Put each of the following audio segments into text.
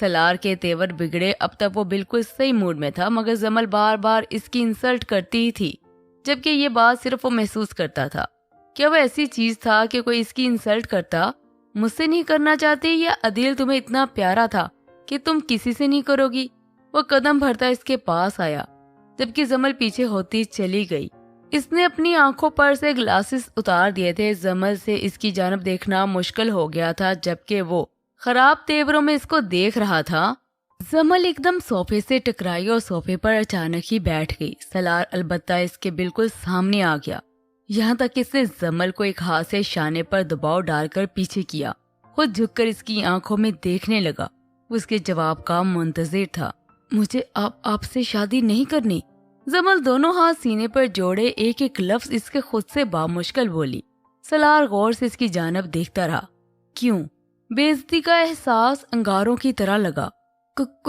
سلار کے تیور بگڑے، اب تک وہ بالکل صحیح موڈ میں تھا، مگر زمل بار بار اس کی انسلٹ کرتی ہی تھی، جبکہ یہ بات صرف وہ محسوس کرتا تھا۔ کیا وہ ایسی چیز تھا کہ کوئی اس کی انسلٹ کرتا؟ مجھ سے نہیں کرنا چاہتی، یا عدیل تمہیں اتنا پیارا تھا کہ تم کسی سے نہیں کرو گی؟ وہ قدم بھرتا اس کے پاس آیا، جبکہ زمل پیچھے ہوتی چلی گئی۔ اس نے اپنی آنکھوں پر سے گلاسز اتار دیے تھے۔ زمل سے اس کی جانب دیکھنا مشکل ہو گیا تھا، جبکہ وہ خراب تیوروں میں اس کو دیکھ رہا تھا۔ زمل ایک دم صوفے سے ٹکرائی اور صوفے پر اچانک ہی بیٹھ گئی۔ سلار البتہ اس کے بالکل سامنے آ گیا، یہاں تک کہ اس نے زمل کو ایک ہاتھ سے شانے پر دباؤ ڈال کر پیچھے کیا، خود جھک کر اس کی آنکھوں میں دیکھنے لگا۔ وہ اس کے جواب کا منتظر تھا۔ مجھے آپ سے شادی نہیں کرنی۔ زمل دونوں ہاتھ سینے پر جوڑے ایک ایک لفظ اس کے خود سے بامشکل بولی۔ سلار غور سے اس کی جانب دیکھتا رہا۔ کیوں؟ بے عزتی کا احساس انگاروں کی طرح لگا۔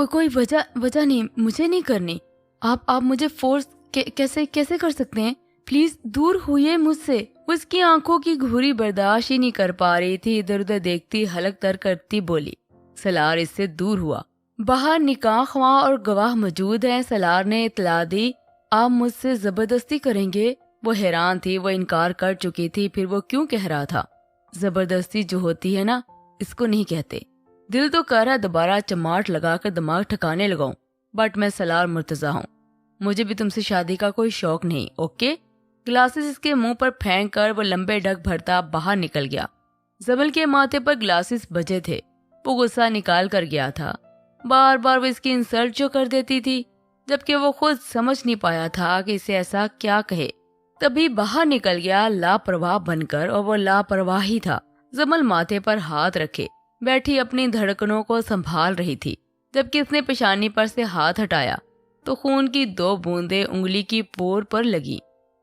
کوئی وجہ نہیں، مجھے نہیں کرنی۔ آپ مجھے فورس کیسے کر سکتے ہیں؟ پلیز دور ہوئیے مجھ سے۔ وہ اس کی آنکھوں کی گھوری برداشت ہی نہیں کر پا رہی تھی، ادھر ادھر دیکھتی حلق تر کرتی بولی۔ سلار اس سے دور ہوا۔ باہر نکاح خواہ اور گواہ موجود ہیں۔ سلار نے اطلاع دی، آپ مجھ سے زبردستی کریں گے؟ وہ حیران تھی، وہ انکار کر چکی تھی، پھر وہ کیوں کہہ رہا تھا؟ زبردستی جو ہوتی ہے نا، اس کو نہیں کہتے۔ دل تو کہہ رہا دوبارہ چماٹ لگا کر دماغ ٹھکانے لگاؤں، بٹ میں سلار مرتضیٰ ہوں، مجھے بھی تم سے شادی کا کوئی شوق نہیں، اوکے؟ گلاسز اس کے منہ پر پھینک کر وہ لمبے ڈگ بھرتا باہر نکل گیا۔ زمل کے ماتھے پر گلاسز بجے تھے، وہ غصہ نکال کر گیا تھا۔ بار بار وہ اس کی انسلٹ جو کر دیتی تھی، جبکہ وہ خود سمجھ نہیں پایا تھا کہ اسے ایسا کیا کہے۔ تبھی باہر نکل گیا لاپرواہ بن کر، اور وہ لاپرواہ ہی تھا۔ زمل ماتھے پر ہاتھ رکھے بیٹھی اپنی دھڑکنوں کو سنبھال رہی تھی، جبکہ اس نے پیشانی پر سے ہاتھ ہٹایا تو خون کی 2 بوندیں انگلی کی پور پر لگی۔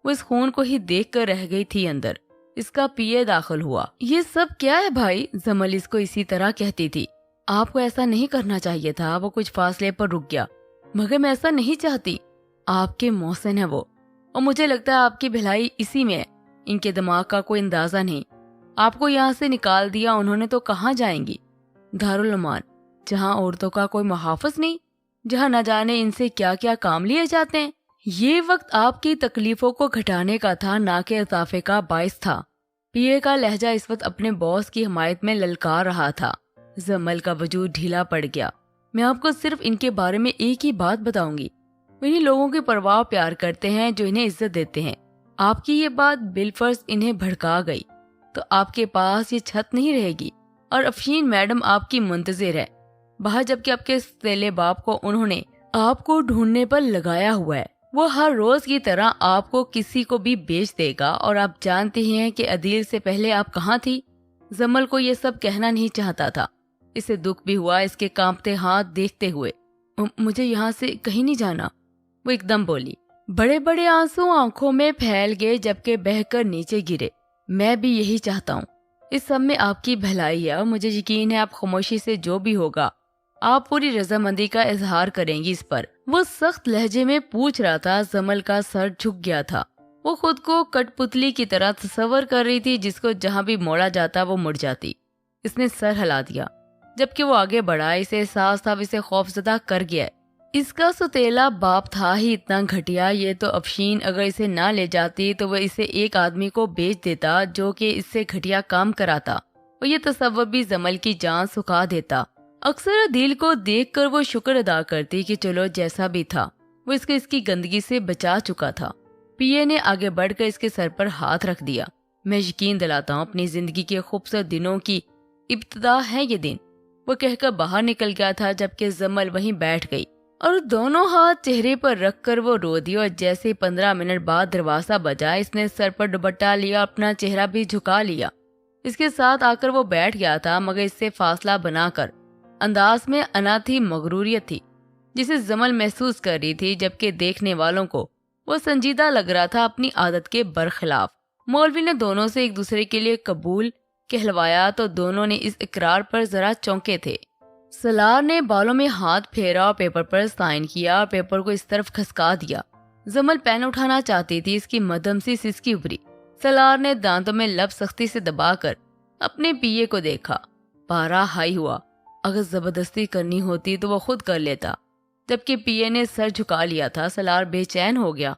وہ اس خون کو ہی دیکھ کر رہ گئی تھی اندر۔ اس کا پیے داخل ہوا۔ یہ سب کیا ہے بھائی؟ زمل اس کو اسی طرح کہتی تھی۔ آپ کو ایسا نہیں کرنا چاہیے تھا۔ وہ کچھ فاصلے پر رک گیا۔ مگر میں ایسا نہیں چاہتی۔ آپ کے محسن ہے وہ، اور مجھے لگتا ہے آپ کی بھلائی اسی میں ہے۔ ان کے دماغ کا کوئی اندازہ نہیں۔ آپ کو یہاں سے نکال دیا انہوں نے تو کہاں جائیں گی؟ دارالعمان، جہاں عورتوں کا کوئی محافظ نہیں، جہاں نہ جانے ان سے کیا کیا کام لیے جاتے ہیں۔ یہ وقت آپ کی تکلیفوں کو گھٹانے کا تھا، نہ کہ اضافے کا باعث تھا۔ پیے کا لہجہ اس وقت اپنے باس کی حمایت میں للکار رہا تھا۔ زمل کا وجود ڈھیلا پڑ گیا۔ میں آپ کو صرف ان کے بارے میں ایک ہی بات بتاؤں گی، انہی لوگوں کی پرواہ پیار کرتے ہیں جو انہیں عزت دیتے ہیں۔ آپ کی یہ بات بالفرض انہیں بھڑکا گئی تو آپ کے پاس یہ چھت نہیں رہے گی، اور افشین میڈم آپ کی منتظر ہے باہر، جبکہ آپ کے سیلے باپ کو انہوں نے آپ کو ڈھونڈنے پر لگایا ہوا ہے۔ وہ ہر روز کی طرح آپ کو کسی کو بھی بیچ دے گا، اور آپ جانتے ہی ہیں کہ عدیل سے پہلے آپ کہاں تھی۔ زمل کو یہ سب کہنا نہیں چاہتا تھا، اسے دکھ بھی ہوا اس کے کانپتے ہاتھ دیکھتے ہوئے۔ مجھے یہاں سے کہیں نہیں جانا، وہ ایک دم بولی۔ بڑے بڑے آنسو آنکھوں میں پھیل گئے جبکہ بہہ کر نیچے گرے۔ میں بھی یہی چاہتا ہوں، اس سب میں آپ کی بھلائی ہے، اور مجھے یقین ہے آپ خاموشی سے جو بھی ہوگا آپ پوری رضامندی کا اظہار کریں گی اس پر۔ وہ سخت لہجے میں پوچھ رہا تھا۔ زمل کا سر جھک گیا تھا۔ وہ خود کو کٹ پتلی کی طرح تصور کر رہی تھی جس کو جہاں بھی موڑا جاتا وہ مڑ جاتی۔ اس نے سر ہلا دیا جبکہ وہ آگے بڑھا۔ اسے احساس تھا اسے خوفزدہ کر گیا ہے۔ اس کا ستیلا باپ تھا ہی اتنا گھٹیا، یہ تو افشین اگر اسے نہ لے جاتی تو وہ اسے ایک آدمی کو بیچ دیتا جو کہ اس سے گھٹیا کام کراتا، اور یہ تصور بھی زمل کی جان سکھا دیتا۔ اکثر عدیل کو دیکھ کر وہ شکر ادا کرتی کہ چلو جیسا بھی تھا وہ اس کی گندگی سے بچا چکا تھا۔ پیے نے آگے بڑھ کر اس کے سر پر ہاتھ رکھ دیا۔ میں یقین دلاتا ہوں اپنی زندگی کے خوبصورت دنوں کی ابتدا ہے یہ دن، وہ کہہ کر باہر نکل گیا تھا، جبکہ زمل وہیں بیٹھ گئی اور دونوں ہاتھ چہرے پر رکھ کر وہ رو دی۔ اور جیسے 15 منٹ بعد دروازہ بجا، اس نے سر پر دوپٹہ لیا، اپنا چہرہ بھی جھکا لیا۔ اس کے ساتھ آ کر وہ بیٹھ گیا تھا، مگر اس سے فاصلہ بنا کر۔ انداز میں انا تھی، مغروریت تھی جسے زمل محسوس کر رہی تھی، جبکہ دیکھنے والوں کو وہ سنجیدہ لگ رہا تھا اپنی عادت کے برخلاف۔ مولوی نے دونوں سے ایک دوسرے کے لیے قبول کہلوایا تو دونوں نے اس اقرار پر ذرا چونکے تھے۔ سلار نے بالوں میں ہاتھ پھیرا اور پیپر پر سائن کیا اور پیپر کو اس طرف کھسکا دیا۔ زمل پین اٹھانا چاہتی تھی، اس کی مدھم سی سسکی ابھری۔ سلار نے دانتوں میں لب سختی سے دبا کر اپنے پیے کو دیکھا۔ پارا ہائی ہوا اگر زبردستی کرنی ہوتی تو وہ خود کر لیتا۔ جبکہ پی اے نے سر جھکا لیا تھا، سالار بے چین ہو گیا۔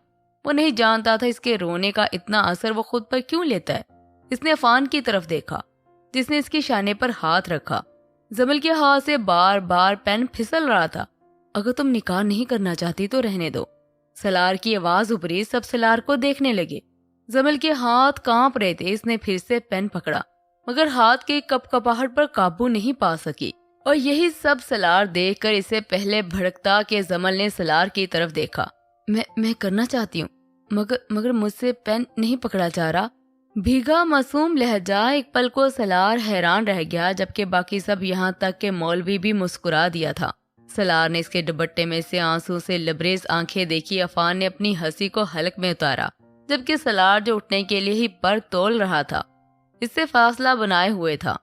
وہ نہیں جانتا تھا اس کے رونے کا اتنا اثر وہ خود پر کیوں لیتا ہے۔ اس نے عفان کی طرف دیکھا جس نے اس کے شانے پر ہاتھ رکھا۔ زمل کے ہاتھ سے بار بار پین پھسل رہا تھا۔ اگر تم نکاح نہیں کرنا چاہتی تو رہنے دو۔ سالار کی آواز ابھری، سب سالار کو دیکھنے لگے۔ زمل کے ہاتھ کانپ رہے تھے۔ اس نے پھر سے پین پکڑا مگر ہاتھ کے کپ کپاہٹ پر قابو نہیں پا سکی، اور یہی سب سالار دیکھ کر اسے پہلے بھڑکتا کہ زمل نے سالار کی طرف دیکھا۔ میں کرنا چاہتی ہوں مگر مجھ سے پین نہیں پکڑا جا رہا۔ بھیگا معصوم لہجہ۔ ایک پل کو سالار حیران رہ گیا، جبکہ باقی سب، یہاں تک کہ مولوی بھی مسکرا دیا تھا۔ سالار نے اس کے دوپٹے میں سے آنسو سے لبریز آنکھیں دیکھی۔ عفان نے اپنی ہنسی کو حلق میں اتارا، جبکہ سالار جو اٹھنے کے لیے ہی پر تول رہا تھا، اس سے فاصلہ بنائے ہوئے تھا،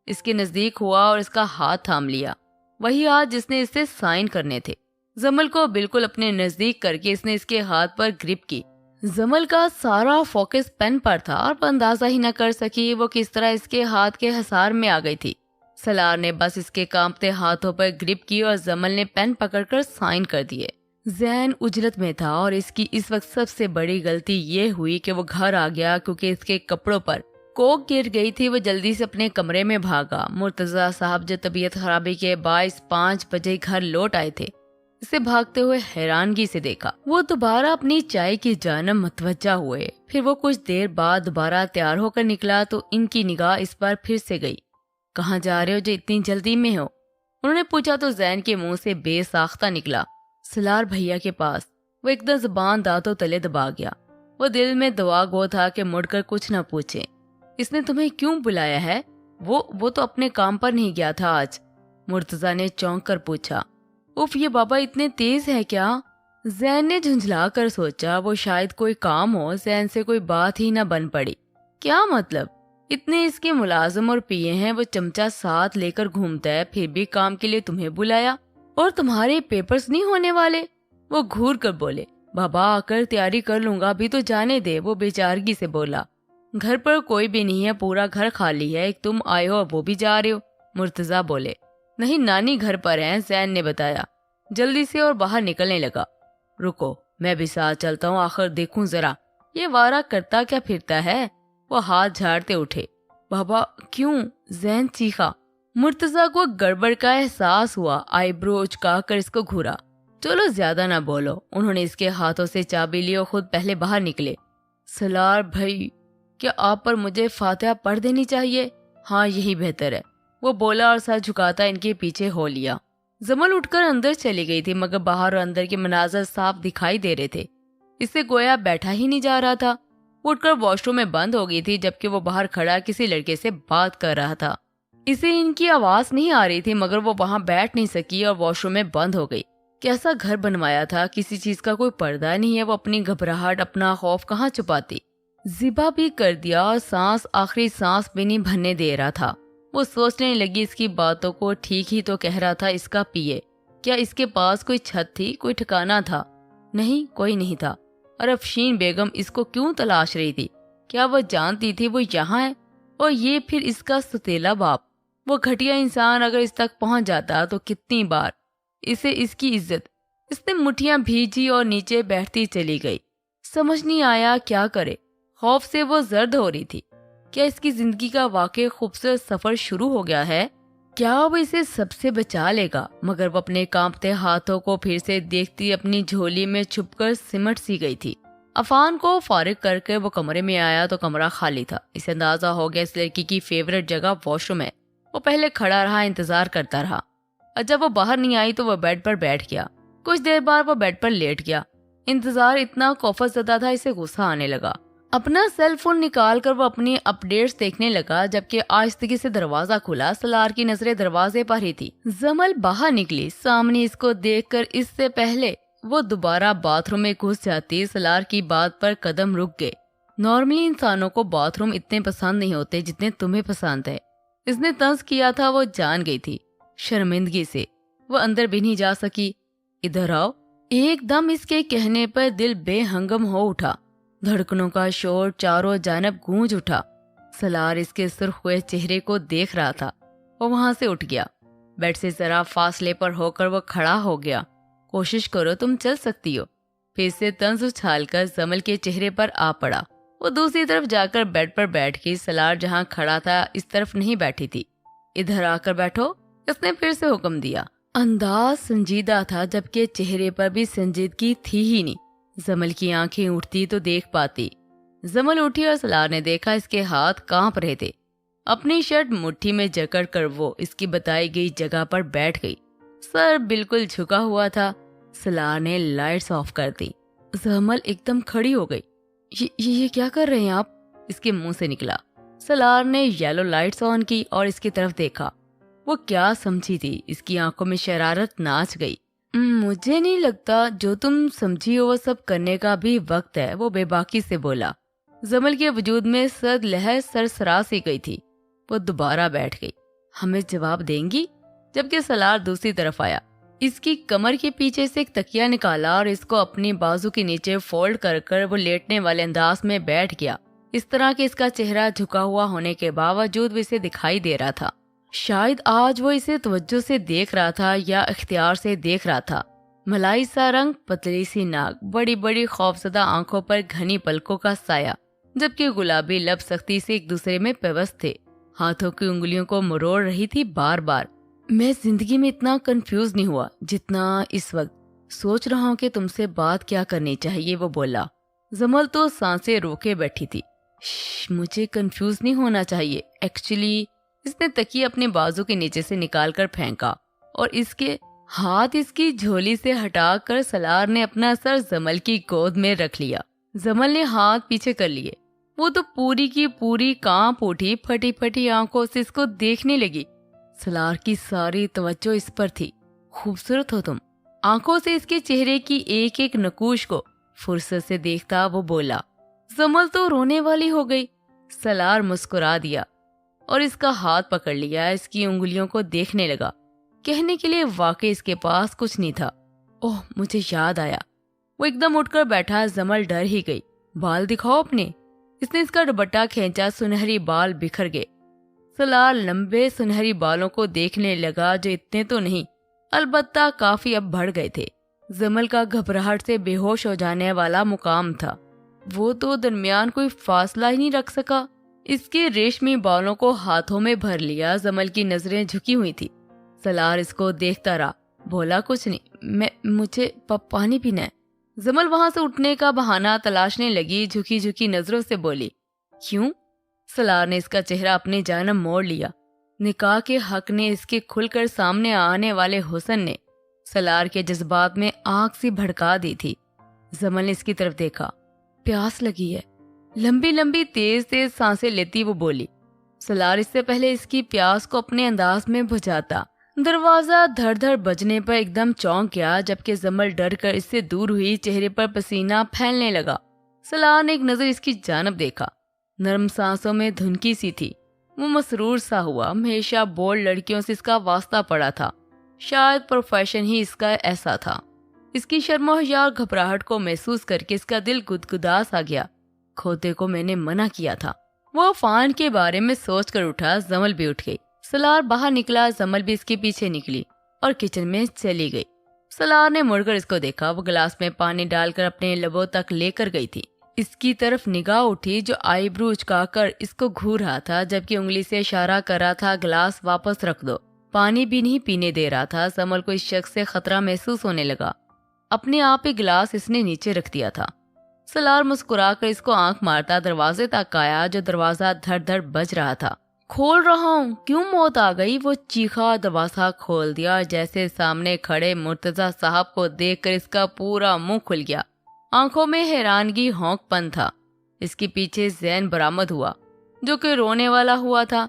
اس کے نزدیک ہوا اور اس کا ہاتھ تھام لیا، وہی ہاتھ جس نے اس سے سائن کرنے تھے۔ زمل کو بالکل اپنے نزدیک کر کے اس نے اس کے ہاتھ پر گرپ کی۔ زمل کا سارا فوکس پین پر تھا اور اندازہ ہی نہ کر سکی وہ کس طرح اس کے ہاتھ کے حصار میں آ گئی تھی۔ سالار نے بس اس کے کانپتے ہاتھوں پر گرپ کی اور زمل نے پین پکڑ کر سائن کر دیے۔ زین اجلت میں تھا اور اس کی اس وقت سب سے بڑی غلطی یہ ہوئی کہ وہ گھر آ گیا، کیونکہ اس کے کپڑوں پر کوک گر گئی تھی۔ وہ جلدی سے اپنے کمرے میں بھاگا۔ مرتضیٰ صاحب جو طبیعت خرابی کے باعث 5 بجے گھر لوٹ آئے تھے، اسے بھاگتے ہوئے حیرانگی سے دیکھا۔ وہ دوبارہ اپنی چائے کی جانب متوجہ ہوئے۔ پھر وہ کچھ دیر بعد دوبارہ تیار ہو کر نکلا تو ان کی نگاہ اس پر پھر سے گئی۔ کہاں جا رہے ہو جو اتنی جلدی میں ہو؟ انہوں نے پوچھا تو زین کے منہ سے بے ساختہ نکلا، سالار بھیا کے پاس۔ وہ ایک دم زبان دانتوں تلے دبا گیا۔ وہ دل میں دعا گو تھا کہ مڑ کر کچھ نہ پوچھے۔ اس نے تمہیں کیوں بلایا ہے؟ وہ تو اپنے کام پر نہیں گیا تھا آج؟ مرتضیٰ نے چونک کر پوچھا۔ اف، یہ بابا اتنے تیز ہے کیا؟ زین نے جھنجھلا کر سوچا وہ شاید کوئی کام ہو۔ زین سے کوئی بات ہی نہ بن پڑی۔ کیا مطلب؟ اتنے اس کے ملازم اور پیے ہیں، وہ چمچہ ساتھ لے کر گھومتا ہے، پھر بھی کام کے لیے تمہیں بلایا؟ اور تمہارے پیپرز نہیں ہونے والے؟ وہ گھور کر بولے۔ بابا آ کر تیاری کر لوں گا، ابھی تو جانے دے، وہ بیچارگی سے بولا۔ گھر پر کوئی بھی نہیں ہے، پورا گھر خالی ہے، ایک تم آئے ہو اور وہ بھی جا رہے ہو، مرتضیٰ بولے۔ نہیں، نانی گھر پر ہیں، زین نے بتایا جلدی سے اور باہر نکلنے لگا۔ رکو، میں بھی ساتھ چلتا ہوں، آخر دیکھوں ذرا یہ وارا کرتا کیا پھرتا ہے۔ وہ ہاتھ جھاڑتے اٹھے۔ بابا کیوں؟ زین چیخا۔ مرتضیٰ کو گڑبڑ کا احساس ہوا، آئی برو اچکا کر اس کو گھورا۔ چلو زیادہ نہ بولو۔ انہوں نے اس کے ہاتھوں سے چابی لی اور خود پہلے باہر نکلے۔ سالار بھائی، کیا آپ پر مجھے فاتحہ پڑھ دینی چاہیے؟ ہاں، یہی بہتر ہے، وہ بولا اور سر جھکاتا ان کے پیچھے ہو لیا۔ زمل اٹھ کر اندر چلی گئی تھی، مگر باہر اور اندر کے مناظر صاف دکھائی دے رہے تھے۔ اس سے گویا بیٹھا ہی نہیں جا رہا تھا۔ وہ اٹھ کر واش روم میں بند ہو گئی تھی، جبکہ وہ باہر کھڑا کسی لڑکے سے بات کر رہا تھا۔ اسے ان کی آواز نہیں آ رہی تھی، مگر وہ وہاں بیٹھ نہیں سکی اور واش روم میں بند ہو گئی۔ کیسا گھر بنوایا تھا، کسی چیز کا کوئی پردہ نہیں ہے، وہ اپنی گھبراہٹ، اپنا خوف کہاں چھپاتی۔ ذبح بھی کر دیا اور سانس، آخری سانس بھی نہیں بھرنے دے رہا تھا۔ وہ سوچنے لگی اس کی باتوں کو ٹھیک ہی تو کہہ رہا تھا اس کا پیے۔ کیا اس کے پاس کوئی چھت تھی، کوئی ٹھکانہ تھا؟ نہیں، کوئی نہیں تھا۔ اور افشین بیگم اس کو کیوں تلاش رہی تھی؟ کیا وہ جانتی تھی وہ یہاں ہے؟ اور یہ پھر اس کا ستیلا باپ، وہ گھٹیا انسان اگر اس تک پہنچ جاتا تو کتنی بار اسے اس کی عزت۔ اس نے مٹھیاں بھیجی اور نیچے بیٹھتی چلی گئی۔ سمجھ نہیں آیا کیا کرے۔ خوف سے وہ زرد ہو رہی تھی۔ کیا اس کی زندگی کا واقعی خوبصورت سفر شروع ہو گیا ہے؟ کیا وہ اسے سب سے بچا لے گا؟ مگر وہ اپنے کانپتے ہاتھوں کو پھر سے دیکھتی اپنی جھولی میں چھپ کر سمٹ سی گئی تھی۔ عفان کو فارغ کر کے وہ کمرے میں آیا تو کمرہ خالی تھا۔ اسے اندازہ ہو گیا اس لڑکی کی فیورٹ جگہ واش روم ہے۔ وہ پہلے کھڑا رہا، انتظار کرتا رہا، اور جب وہ باہر نہیں آئی تو وہ بیڈ پر بیٹھ گیا۔ کچھ دیر بعد وہ بیڈ پر لیٹ گیا۔ انتظار اتنا خوفزدہ زدہ تھا، اسے غصہ آنے لگا۔ اپنا سیل فون نکال کر وہ اپنی اپڈیٹس دیکھنے لگا، جبکہ آہستگی سے دروازہ کھلا۔ سالار کی نظریں دروازے پر ہی تھی۔ زمل باہر نکلی۔ سامنے اس کو دیکھ کر اس سے پہلے وہ دوبارہ باتھ روم میں گھس جاتی، سالار کی بات پر قدم رک گئے۔ نارملی انسانوں کو باتھ روم اتنے پسند نہیں ہوتے جتنے تمہیں پسند ہے۔ اس نے طنز کیا تھا، وہ جان گئی تھی۔ شرمندگی سے وہ اندر بھی نہیں جا سکی۔ ادھر آؤ۔ ایک دم اس کے کہنے پر دل بے ہنگم ہو اٹھا۔ دھڑکنوں کا شور چاروں جانب گونج اٹھا۔ سالار اس کے سرخ ہوئے چہرے کو دیکھ رہا تھا۔ وہ وہاں سے اٹھ گیا۔ بیڈ سے ذرا فاصلے پر ہو کر وہ کھڑا ہو گیا۔ کوشش کرو، تم چل سکتی ہو۔ پھر سے طنز اچھال کر زمل کے چہرے پر آ پڑا۔ وہ دوسری طرف جا کر بیڈ پر بیٹھ گئی۔ سلار جہاں کھڑا تھا اس طرف نہیں بیٹھی تھی۔ ادھر آ کر بیٹھو، اس نے پھر سے حکم دیا۔ انداز سنجیدہ تھا جبکہ چہرے پر بھی سنجیدگی تھی ہی نہیں۔ زمل کی آنکھیں اٹھتی تو دیکھ پاتی۔ زمل اٹھی اور سلار نے دیکھا اس کے ہاتھ کانپ رہے تھے۔ اپنی شرٹ مٹھی میں جکڑ کر وہ اس کی بتائی گئی جگہ پر بیٹھ گئی۔ سر بالکل جھکا ہوا تھا۔ سلار نے لائٹس آف کر دی۔ زمل ایک دم کھڑی ہو گئی۔ یہ کیا کر رہے ہیں آپ؟ اس کے منہ سے نکلا۔ سلار نے یلو لائٹس آن کی اور اس کی طرف دیکھا۔ وہ کیا سمجھی تھی؟ اس کی آنکھوں میں شرارت ناچ گئی۔ مجھے نہیں لگتا جو تم سمجھی ہو وہ سب کرنے کا بھی وقت ہے، وہ بے باکی سے بولا۔ زمل کے وجود میں سرد لہر سرسرا سی گئی تھی۔ وہ دوبارہ بیٹھ گئی۔ ہمیں جواب دیں گی؟ جبکہ سلار دوسری طرف آیا۔ اس کی کمر کے پیچھے سے ایک تکیہ نکالا اور اس کو اپنی بازو کے نیچے فولڈ کر کر وہ لیٹنے والے انداز میں بیٹھ گیا، اس طرح کہ اس کا چہرہ جھکا ہوا ہونے کے باوجود وہ اسے دکھائی دے رہا تھا۔ شاید آج وہ اسے توجہ سے دیکھ رہا تھا یا اختیار سے دیکھ رہا تھا۔ ملائی سا رنگ، پتلی سی ناک، بڑی بڑی خوفزدہ آنکھوں پر گھنی پلکوں کا سایہ، جبکہ گلابی لب سختی سے ایک دوسرے میں پیوست تھے۔ ہاتھوں کی انگلیوں کو مروڑ رہی تھی بار بار۔ میں زندگی میں اتنا کنفیوز نہیں ہوا جتنا اس وقت۔ سوچ رہا ہوں کہ تم سے بات کیا کرنی چاہیے، وہ بولا۔ زمل تو سانسیں روکے بیٹھی تھی۔ مجھے کنفیوز نہیں ہونا چاہیے ایکچولی۔ اس نے تکیہ اپنے بازو کے نیچے سے نکال کر پھینکا اور اس کے ہاتھ اس کی جھولی سے ہٹا کر سلار نے اپنا سر زمل کی گود میں رکھ لیا۔ زمل نے ہاتھ پیچھے کر لیے۔ وہ تو پوری کی پوری کانپ اٹھی، پھٹی پھٹی آنکھوں سے اس کو دیکھنے لگی۔ سلار کی ساری توجہ اس پر تھی۔ خوبصورت ہو تم۔ آنکھوں سے اس کے چہرے کی ایک ایک نقوش کو فرصت سے دیکھتا وہ بولا۔ زمل تو رونے والی ہو گئی۔ سلار مسکرا دیا اور اس کا ہاتھ پکڑ لیا، اس کی انگلیوں کو دیکھنے لگا۔ کہنے کے لیے واقعی اس کے پاس کچھ نہیں تھا۔ اوہ، مجھے یاد آیا۔ وہ ایک دم اٹھ کر بیٹھا۔ زمل ڈر ہی گئی۔ بال دکھاؤ اپنے۔ اس نے اس کا دوپٹہ کھینچا، سنہری بال بکھر گئے۔ سلار لمبے سنہری بالوں کو دیکھنے لگا جو اتنے تو نہیں، البتہ کافی اب بڑھ گئے تھے۔ زمل کا گھبراہٹ سے بے ہوش ہو جانے والا مقام تھا۔ وہ تو درمیان کوئی فاصلہ ہی نہیں رکھ سکا۔ اس کے ریشمی بالوں کو ہاتھوں میں بھر لیا۔ زمل کی نظریں جھکی ہوئی تھی۔ سلار اس کو دیکھتا رہا، بولا کچھ نہیں۔ مجھے پانی پینا ہے۔ زمل وہاں سے اٹھنے کا بہانہ تلاشنے لگی، جھکی جھکی نظروں سے بولی۔ کیوں؟ سلار نے اس کا چہرہ اپنی جانب موڑ لیا۔ نکاح کے حق نے، اس کے کھل کر سامنے آنے والے حسن نے سلار کے جذبات میں آگ سی بھڑکا دی تھی۔ زمل نے اس کی طرف دیکھا۔ پیاس لگی ہے۔ لمبی لمبی تیز تیز سانسیں لیتی وہ بولی۔ سلار اس سے پہلے اس کی پیاس کو اپنے انداز میں بجھاتا۔ دروازہ دھڑ دھڑ بجنے پر ایک دم چونک گیا، جبکہ زمل ڈر کر اس سے دور ہوئی، چہرے پر پسینہ پھیلنے لگا۔ سلار نے ایک نظر اس کی جانب دیکھا۔ نرم سانسوں میں دھنکی سی تھی۔ وہ مسرور سا ہوا۔ ہمیشہ بولڈ لڑکیوں سے اس کا واسطہ پڑا تھا، شاید پروفیشن ہی اس کا ایسا تھا۔ اس کی شرم و حیا اور گھبراہٹ کو محسوس کر کے اس کا دل گدگدا سا گیا۔ کھوتے کو میں نے منع کیا تھا۔ وہ فان کے بارے میں سوچ کر اٹھا۔ زمل بھی اٹھ گئی۔ سلار باہر نکلا، زمل بھی اس کے پیچھے نکلی اور کچن میں چلی گئی۔ سلار نے مڑ کر اس کو دیکھا۔ وہ گلاس میں پانی ڈال کر اپنے لبوں تک لے کر گئی تھی۔ اس کی طرف نگاہ اٹھی جو آئی برو اچکا کر اس کو گھور رہا تھا، جبکہ انگلی سے اشارہ کر رہا تھا گلاس واپس رکھ دو۔ پانی بھی نہیں پینے دے رہا تھا۔ زمل کو اس شخص سے خطرہ محسوس ہونے لگا۔ اپنے آپ ہی گلاس اس نے نیچے رکھ دیا تھا۔ سلار مسکرا کر اس کو آنکھ مارتا دروازے تک آیا، جو دروازہ دھڑ دھڑ بج رہا تھا۔ کھول رہا ہوں، کیوں موت آ گئی؟ وہ چیخا۔ دروازہ کھول دیا۔ جیسے سامنے کھڑے مرتضی صاحب کو دیکھ کر اس کا پورا منہ کھل گیا۔ آنکھوں میں حیرانگی، ہونک پن تھا۔ اس کے پیچھے زین برآمد ہوا، جو کہ رونے والا ہوا تھا۔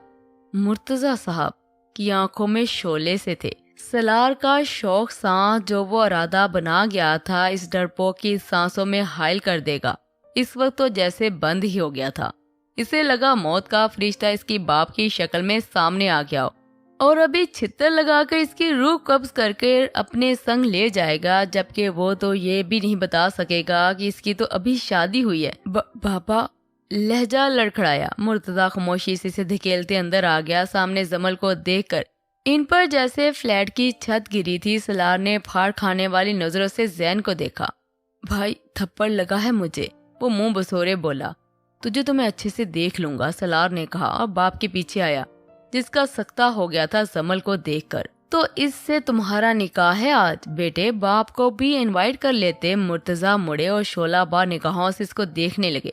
مرتضی صاحب کی آنکھوں میں شعلے سے تھے۔ سلار کا شوق سانس جو وہ ارادہ بنا گیا تھا اس ڈرپوک کی سانسوں میں حائل کر دے گا، اس وقت تو جیسے بند ہی ہو گیا تھا۔ اسے لگا موت کا فرشتہ اس کی باپ کی شکل میں سامنے آ گیا ہو اور ابھی چھتر لگا کر اس کی روح قبض کر کے اپنے سنگ لے جائے گا، جبکہ وہ تو یہ بھی نہیں بتا سکے گا کہ اس کی تو ابھی شادی ہوئی ہے۔ بابا، لہجہ لڑکھڑایا۔ مرتضی خاموشی سے اسے دھکیلتے اندر آ گیا۔ سامنے زمل کو دیکھ کر ان پر جیسے فلیٹ کی چھت گری تھی۔ سلار نے پھاڑ کھانے والی نظروں سے زین کو دیکھا۔ بھائی تھپڑ لگا ہے مجھے، وہ منہ بسورے بولا۔ تجھے تو میں اچھے سے دیکھ لوں گا، سلار نے کہا اور باپ کے پیچھے آیا جس کا سکتہ ہو گیا تھا زمل کو دیکھ کر۔ تو اس سے تمہارا نکاح ہے آج؟ بیٹے باپ کو بھی انوائٹ کر لیتے۔ مرتضیٰ مڑے اور شعلہ بار نگاہوں سے اس کو دیکھنے لگے۔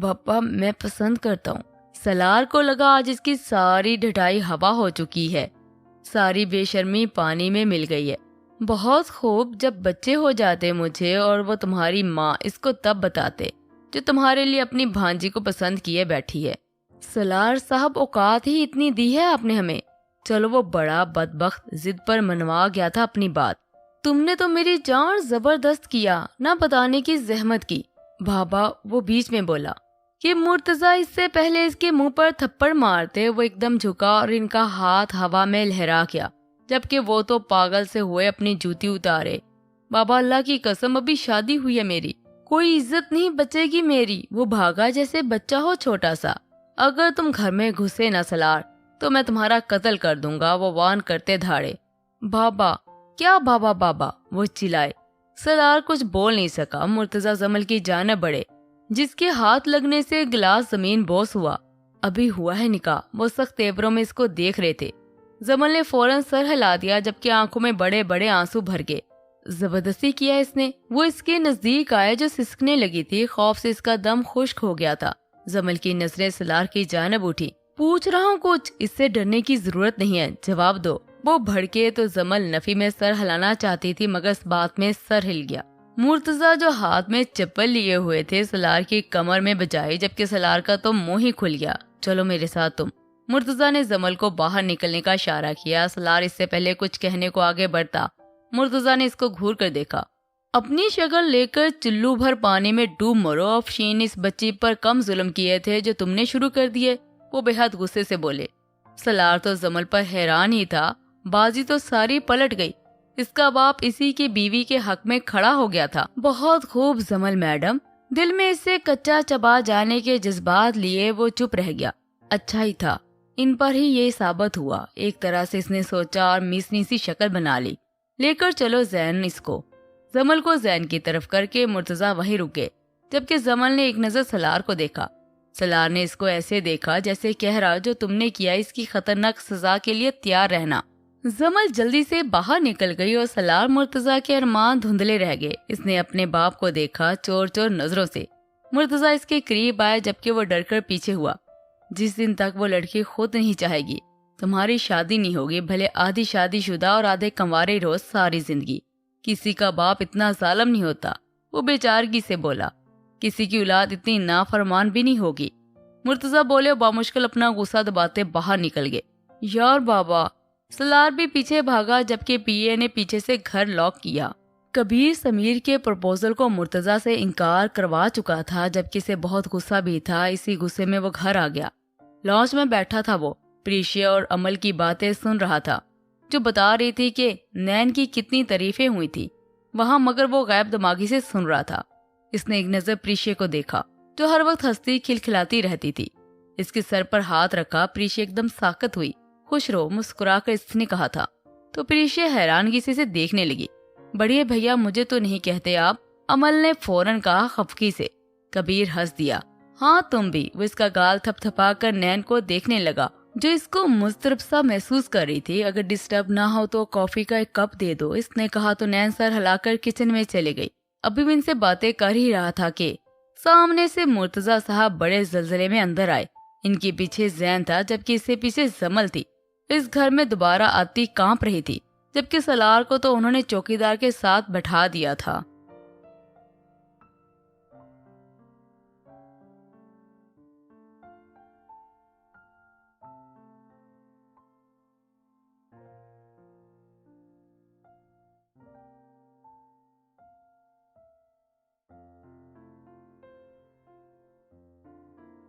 پاپا میں پسند کرتا ہوں۔ سلار کو لگا آج اس کی ساری ڈھٹائی ہوا ہو چکی ہے، ساری بے شرمی پانی میں مل گئی ہے۔ بہت خوب، جب بچے ہو جاتے مجھے اور وہ تمہاری ماں اس کو تب بتاتے جو تمہارے لیے اپنی بھانجی کو پسند کیے بیٹھی ہے۔ سلار صاحب اوقات ہی اتنی دی ہے آپ نے ہمیں۔ چلو وہ بڑا بدبخت ضد پر منوا گیا تھا اپنی بات۔ تم نے تو میری جان زبردست کیا، نہ بتانے کی زحمت کی۔ بابا وہ بیچ میں بولا کہ مرتضیٰ اس سے پہلے اس کے منہ پر تھپڑ مارتے وہ ایک دم جھکا اور ان کا ہاتھ ہوا میں لہرا گیا، جبکہ وہ تو پاگل سے ہوئے اپنی جوتی اتارے۔ بابا اللہ کی قسم ابھی شادی ہوئی ہے میری، کوئی عزت نہیں بچے گی میری۔ وہ بھاگا جیسے بچہ ہو چھوٹا سا۔ اگر تم گھر میں گھسے نہ سلار تو میں تمہارا قتل کر دوں گا، وہ وان کرتے دھاڑے۔ بابا کیا بابا بابا، وہ چلائے۔ سلار کچھ بول نہیں سکا۔ مرتضیٰ زمل کی جانب بڑھے جس کے ہاتھ لگنے سے گلاس زمین بوس ہوا۔ ابھی ہوا ہے نکاح، وہ سخت تیوروں میں اس کو دیکھ رہے تھے۔ زمل نے فوراً سر ہلا دیا جبکہ آنکھوں میں بڑے بڑے آنسو بھر گئے۔ زبردستی کیا اس نے؟ وہ اس کے نزدیک آئے جو سسکنے لگی تھی، خوف سے اس کا دم خشک ہو گیا تھا۔ زمل کی نظریں سلار کی جانب اٹھی۔ پوچھ رہا ہوں کچھ، اس سے ڈرنے کی ضرورت نہیں ہے، جواب دو۔ وہ بھڑکے تو زمل نفی میں سر ہلانا چاہتی تھی مگر اس بات میں سر ہل گیا۔ مرتضیٰ جو ہاتھ میں چپل لیے ہوئے تھے سلار کی کمر میں بجائی جبکہ سلار کا تو منہ ہی کھل گیا۔ چلو میرے ساتھ تم۔ مرتضیٰ نے زمل کو باہر نکلنے کا اشارہ کیا۔ سلار اس سے پہلے کچھ کہنے کو آگے بڑھتا، مرتضیٰ نے اس کو گھور کر دیکھا۔ اپنی شکل لے کر چلو بھر پانی میں ڈوب مرو، افشین اس بچی پر کم ظلم کیے تھے جو تم نے شروع کر دیے، وہ بے حد غصے سے بولے۔ سلار تو زمل پر حیران ہی تھا، بازی تو ساری پلٹ گئی۔ اس کا باپ اسی کی بیوی کے حق میں کھڑا ہو گیا تھا۔ بہت خوب زمل میڈم، دل میں اس سے کچا چبا جانے کے جذبات لیے وہ چپ رہ گیا۔ اچھا ہی تھا، ان پر ہی یہ ثابت ہوا۔ ایک طرح سے اس نے سوچا اور میسنی سی شکل بنا لی۔ لے کر چلو زین اس کو۔ زمل کو زین کی طرف کر کے مرتضیٰ وہیں رکے جبکہ زمل نے ایک نظر سلار کو دیکھا۔ سلار نے اس کو ایسے دیکھا جیسے کہہ رہا جو تم نے کیا اس کی خطرناک سزا کے لیے تیار رہنا۔ زمل جلدی سے باہر نکل گئی اور سلار مرتضیٰ کے ارمان دھندلے رہ گئے۔ اس نے اپنے باپ کو دیکھا چور چور نظروں سے۔ مرتضیٰ اس کے قریب آئے جبکہ وہ ڈر کر پیچھے ہوا۔ جس دن تک وہ لڑکی خود نہیں چاہے گی تمہاری شادی نہیں ہوگی، بھلے آدھی شادی شدہ اور آدھے کنوارے رہو ساری زندگی۔ کسی کا باپ اتنا ظالم نہیں ہوتا، وہ بیچارگی سے بولا۔ کسی کی اولاد اتنی نافرمان بھی نہیں ہوگی۔ مرتضیٰ بولے اور بامشکل اپنا غصہ دباتے باہر نکل گئے۔ یار بابا، سلار بھی پیچھے بھاگا جبکہ پی اے نے پیچھے سے گھر لاک کیا۔ کبیر سمیر کے پرپوزل کو مرتضیٰ سے انکار کروا چکا تھا جبکہ اسے بہت غصہ بھی تھا۔ اسی غصے میں وہ گھر آ گیا۔ لانچ میں بیٹھا تھا، وہ پریشیا اور عمل کی باتیں سن رہا تھا جو بتا رہی تھی کہ نین کی کتنی تعریفیں ہوئی تھی وہاں، مگر وہ غائب دماغی سے سن رہا تھا۔ اس نے ایک نظر پریشیا کو دیکھا جو ہر وقت ہنستی کھلکھلاتی رہتی تھی۔ اس کے سر پر ہاتھ رکھا پریشیا ایک دم ساکت ہوئی۔ خوش رہو، مسکرا کر اس نے کہا تھا تو پریشیا حیرانگی سے اسے دیکھنے لگی۔ بڑھئے بھیا مجھے تو نہیں کہتے آپ، عمل نے فوراً کہا خفگی سے۔ کبیر ہنس دیا۔ ہاں تم بھی۔ وہ اس کا گال تھپ تھپا کر نین کو دیکھنے لگا جو اس کو مضطرب سا محسوس کر رہی تھی۔ اگر ڈسٹرب نہ ہو تو کافی کا ایک کپ دے دو، اس نے کہا تو نین سر ہلا کر کچن میں چلے گئی۔ ابھی بھی ان سے باتیں کر ہی رہا تھا کہ سامنے سے مرتضیٰ صاحب بڑے زلزلے میں اندر آئے۔ ان کے پیچھے زین تھا جبکہ اس سے پیچھے زمل تھی۔ اس گھر میں دوبارہ آتی کانپ رہی تھی جبکہ سلار کو تو انہوں نے چوکیدار کے ساتھ بٹھا دیا تھا۔